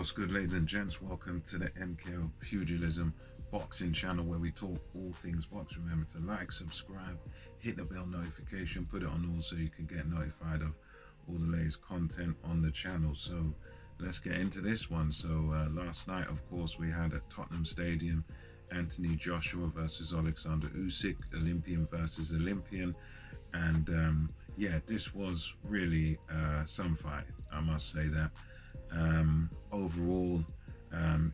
What's good, ladies and gents? Welcome to the MKO Pugilism boxing channel where we talk all things box. Remember to like, subscribe, hit the bell notification, put it on all so you can get notified of all the latest content on the channel. So let's get into this one. So last night, of course, we had at Tottenham Stadium, Anthony Joshua versus Oleksander Usyk, Olympian versus Olympian. And yeah, this was really some fight, I must say that. Overall,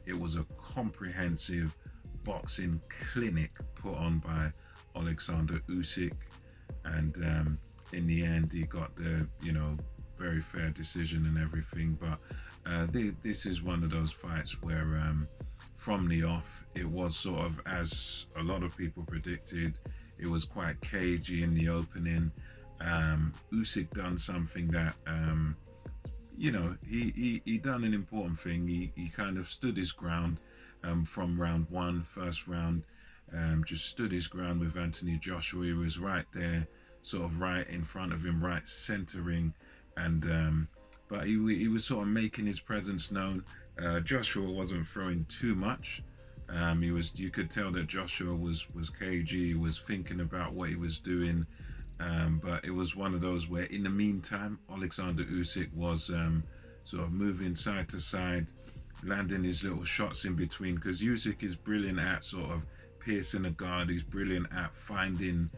it was a comprehensive boxing clinic put on by Oleksander Usyk, and in the end, he got the very fair decision and everything. But this is one of those fights where, from the off, it was sort of, as a lot of people predicted, it was quite cagey in the opening. Usyk done something that he done an important thing. He kind of stood his ground from round one, first round, just stood his ground with Anthony Joshua. He was right there, sort of right in front of him, right centering, and but he was sort of making his presence known. Joshua wasn't throwing too much. You could tell that Joshua was cagey, he was thinking about what he was doing. But it was one of those where, in the meantime, Oleksander Usyk was sort of moving side to side, landing his little shots in between, because Usyk is brilliant at sort of piercing a guard. He's brilliant at finding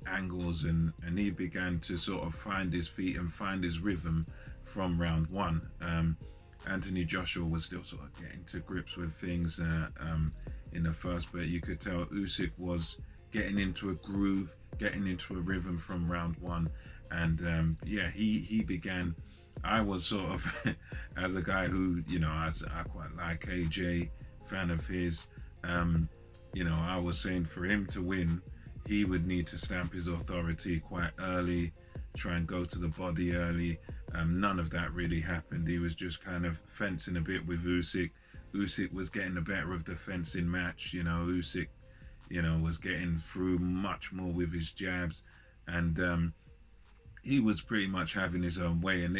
angles, and he began to sort of find his feet and find his rhythm from round one. Anthony Joshua was still sort of getting to grips with things in the first, but you could tell Usyk was getting into a groove, getting into a rhythm from round one. And yeah, he began. I was sort of, as a guy who, I quite like AJ, fan of his, I was saying for him to win, he would need to stamp his authority quite early, try and go to the body early. None of that really happened. He was just kind of fencing a bit with Usyk. Usyk was getting the better of the fencing match. Usyk was getting through much more with his jabs, and he was pretty much having his own way. And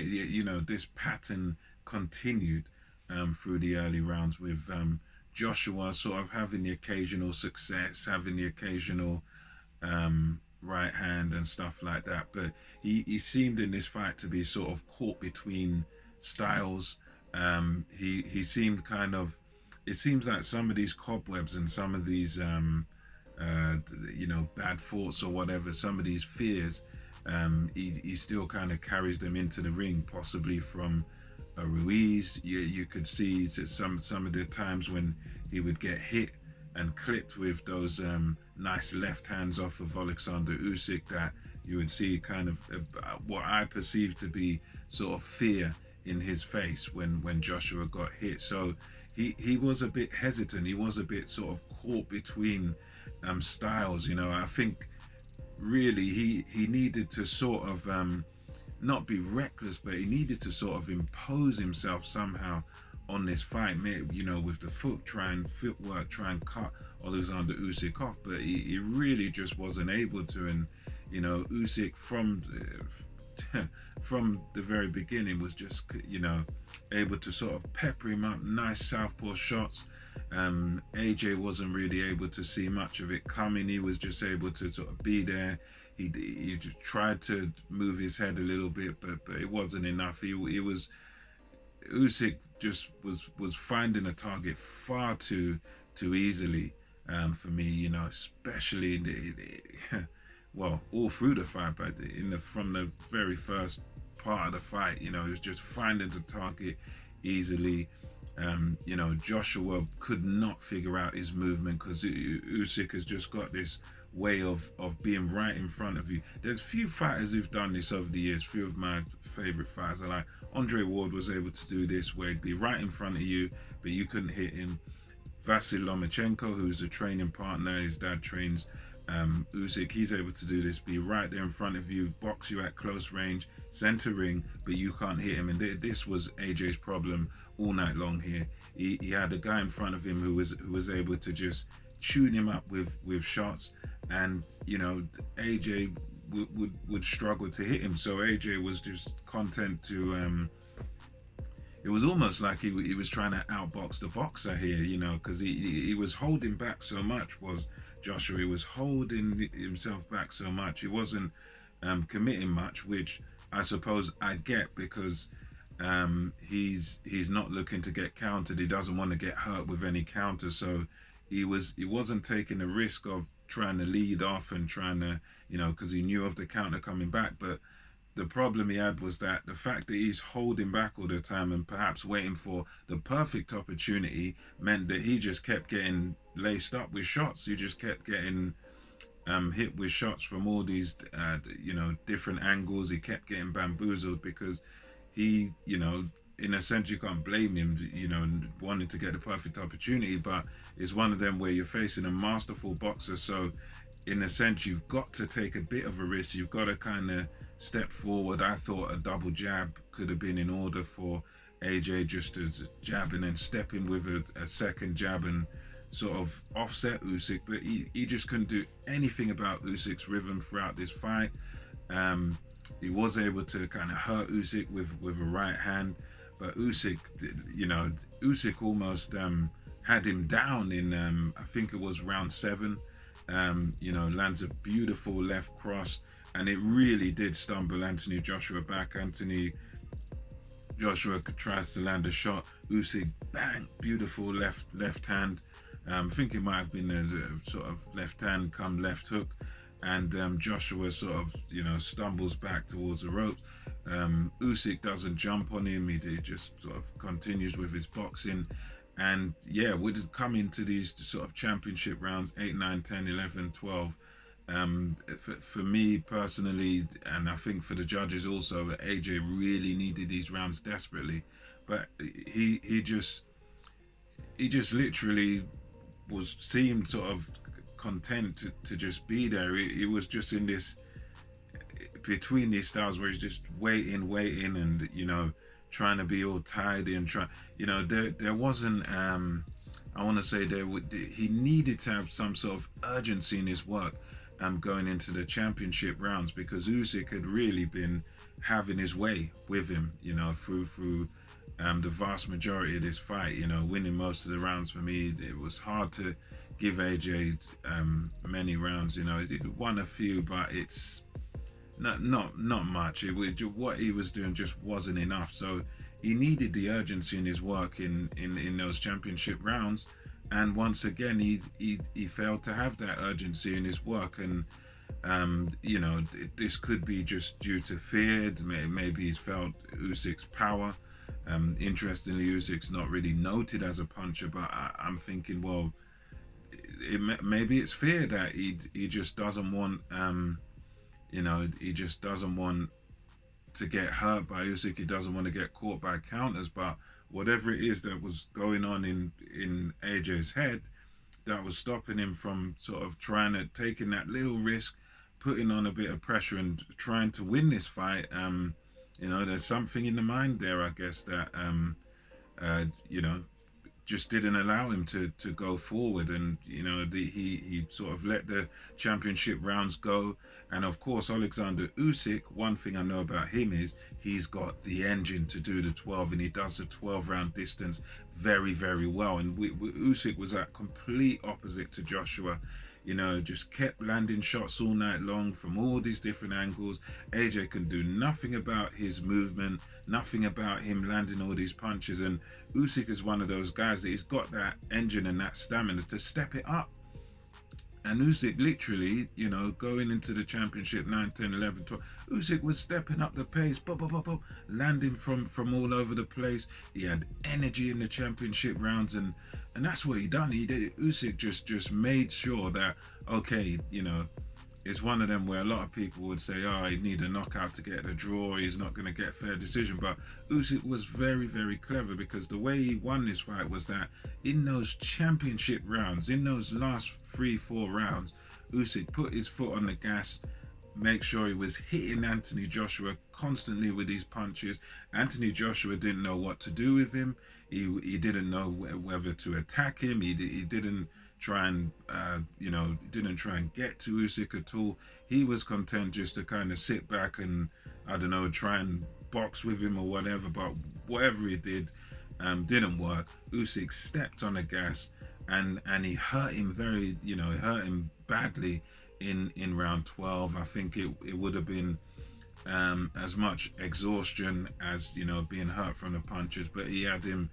this pattern continued through the early rounds, with Joshua sort of having the occasional success, having the occasional right hand and stuff like that. But he seemed in this fight to be sort of caught between styles. He seemed kind of, it seems like some of these cobwebs and some of these bad thoughts or whatever, some of these fears, he still kind of carries them into the ring, possibly from Ruiz. You could see that some of the times when he would get hit and clipped with those nice left hands off of Oleksander Usyk, that you would see kind of what I perceived to be sort of fear in his face when Joshua got hit. So he was a bit hesitant. He was a bit sort of caught between styles. I think really he needed to sort of not be reckless, but he needed to sort of impose himself somehow on this fight, with the footwork, try and cut Oleksander Usyk off, but he really just wasn't able to. And Usyk from the very beginning was just able to sort of pepper him up, nice southpaw shots. AJ wasn't really able to see much of it coming. He was just able to sort of be there. He just tried to move his head a little bit, but it wasn't enough. Usyk just was finding a target far too easily for me. Especially all through the fight, but from the very first part of the fight, he was just finding the target easily. Joshua could not figure out his movement, because Usyk has just got this way of being right in front of you. There's few fighters who've done this over the years. Few of my favorite fighters are like Andre Ward was able to do this, where he'd be right in front of you, but you couldn't hit him. Vasyl Lomachenko, who's a training partner, his dad trains Usyk, he's able to do this, be right there in front of you, box you at close range, center ring, but you can't hit him. And this was AJ's problem all night long here. He had a guy in front of him who was able to just tune him up with shots, and AJ would struggle to hit him. So AJ was just content to it was almost like he was trying to outbox the boxer here, you know, because he was holding back so much. Was Joshua? He was holding himself back so much. He wasn't committing much, which I suppose I get because he's not looking to get countered. He doesn't want to get hurt with any counters, so he wasn't taking the risk of trying to lead off and trying to, you know, because he knew of the counter coming back. But the problem he had was that the fact that he's holding back all the time and perhaps waiting for the perfect opportunity meant that he just kept getting laced up with shots. He just kept getting hit with shots from all these, you know, different angles. He kept getting bamboozled because he, you know, in a sense, you can't blame him, you know, wanting to get the perfect opportunity, but it's one of them where you're facing a masterful boxer. So in a sense, you've got to take a bit of a risk. You've got to kind of step forward. I thought a double jab could have been in order for AJ, just to jab and then step in with a second jab and sort of offset Usyk, but he just couldn't do anything about Usyk's rhythm throughout this fight. He was able to kind of hurt Usyk with a right hand, but Usyk, you know, Usyk almost had him down in, I think it was round 7. You know, lands a beautiful left cross, and it really did stumble Anthony Joshua back. Anthony Joshua tries to land a shot. Usyk, bang, beautiful left hand. I think it might have been a sort of left hand come left hook, and Joshua sort of, you know, stumbles back towards the ropes. Usyk doesn't jump on him. He just sort of continues with his boxing. And yeah, we just come into these sort of championship rounds, 8, 9, 10, 11, 12. For me personally, and I think for the judges also, AJ really needed these rounds desperately. But he just literally seemed sort of content to just be there. He was just in this, between these styles where he's just waiting and, you know, trying to be all tidy and try, you know, there wasn't I want to say he needed to have some sort of urgency in his work going into the championship rounds, because Usyk had really been having his way with him, you know, through the vast majority of this fight, you know, winning most of the rounds. For me, it was hard to give AJ many rounds, you know. He won a few, but it's not much. It was what he was doing just wasn't enough. So he needed the urgency in his work in those championship rounds, and once again he failed to have that urgency in his work. And you know, this could be just due to fear. Maybe he's felt Usyk's power. Interestingly, Usyk's not really noted as a puncher, but I'm thinking, well, maybe it's fear that he just doesn't want, you know, he just doesn't want to get hurt by Usyk. He doesn't want to get caught by counters. But whatever it is that was going on in AJ's head that was stopping him from sort of taking that little risk, putting on a bit of pressure and trying to win this fight, you know, there's something in the mind there, I guess, that you know, just didn't allow him to go forward. And, you know, he sort of let the championship rounds go. And of course, Oleksander Usyk, one thing I know about him is he's got the engine to do the 12, and he does the 12-round distance very, very well. And Usyk was at complete opposite to Joshua. You know, just kept landing shots all night long from all these different angles. AJ can do nothing about his movement, nothing about him landing all these punches. And Usyk is one of those guys that he's got that engine and that stamina to step it up. And Usyk literally, you know, going into the championship 9, 10, 11, 12, Usyk was stepping up the pace, landing from all over the place. He had energy in the championship rounds, and that's what he done. Usyk just made sure that, okay, you know, it's one of them where a lot of people would say, oh, he need a knockout to get the draw, he's not going to get fair decision. But Usyk was very, very clever, because the way he won this fight was that in those championship rounds, in those last 3-4 rounds, Usyk put his foot on the gas, make sure he was hitting Anthony Joshua constantly with these punches. Anthony Joshua didn't know what to do with him. He didn't know whether to attack him. He didn't try and you know, didn't try and get to Usyk at all. He was content just to kind of sit back and, I don't know, try and box with him or whatever, but whatever he did, didn't work. Usyk stepped on the gas, and he hurt him very, it hurt him badly in round 12. I think it would have been as much exhaustion as being hurt from the punches, but he had him.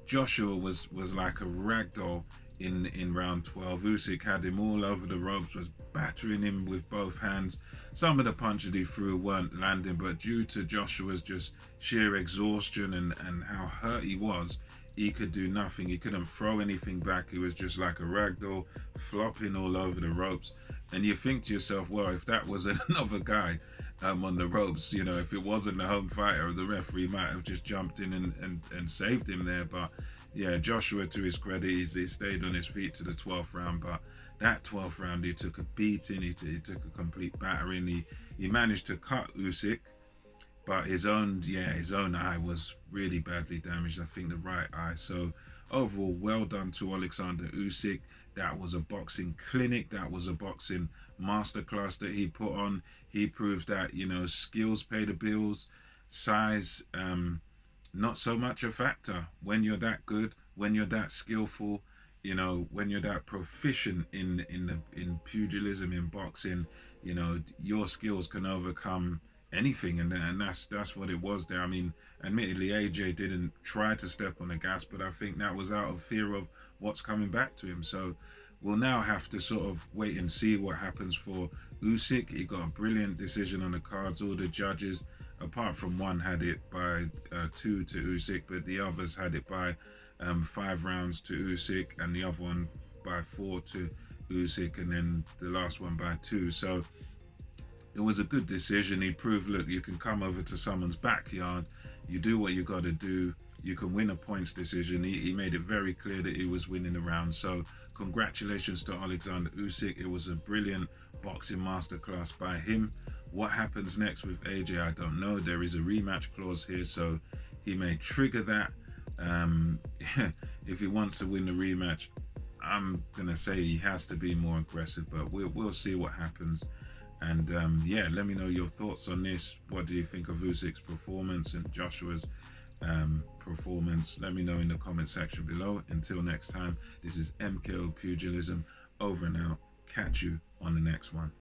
Joshua was like a rag doll in round 12. Usyk had him all over the ropes, was battering him with both hands. Some of the punches he threw weren't landing, but due to Joshua's just sheer exhaustion and how hurt he was, he could do nothing. He couldn't throw anything back. He was just like a rag doll, flopping all over the ropes. And you think to yourself, well, if that was another guy on the ropes, if it wasn't the home fighter, the referee might have just jumped in and saved him there. But yeah, Joshua, to his credit, he stayed on his feet to the 12th round. But that 12th round, he took a beating. He took a complete battering. He managed to cut Usyk, but his own eye was really badly damaged. I think the right eye. So overall, well done to Oleksander Usyk. That was a boxing clinic. That was a boxing masterclass that he put on. He proved that, skills pay the bills. Size, not so much a factor. When you're that good, when you're that skillful, when you're that proficient in pugilism, in boxing, your skills can overcome anything, and that's what it was there. I mean, admittedly, AJ didn't try to step on the gas, but I think that was out of fear of what's coming back to him. So we'll now have to sort of wait and see what happens for Usyk. He got a brilliant decision on the cards. All the judges, apart from one, had it by 2 to Usyk, but the others had it by 5 rounds to Usyk, and the other one by 4 to Usyk, and then the last one by 2. So it was a good decision. He proved, look, you can come over to someone's backyard, you do what you got to do, you can win a points decision. He made it very clear that he was winning the round. So congratulations to Oleksander Usyk. It was a brilliant boxing masterclass by him. What happens next with AJ, I don't know. There is a rematch clause here, so he may trigger that. If he wants to win the rematch, I'm gonna say he has to be more aggressive, but we'll see what happens. And yeah, let me know your thoughts on this. What do you think of Usyk's performance and Joshua's performance? Let me know in the comment section below. Until next time, this is MKO Pugilism, over and out. Catch you on the next one.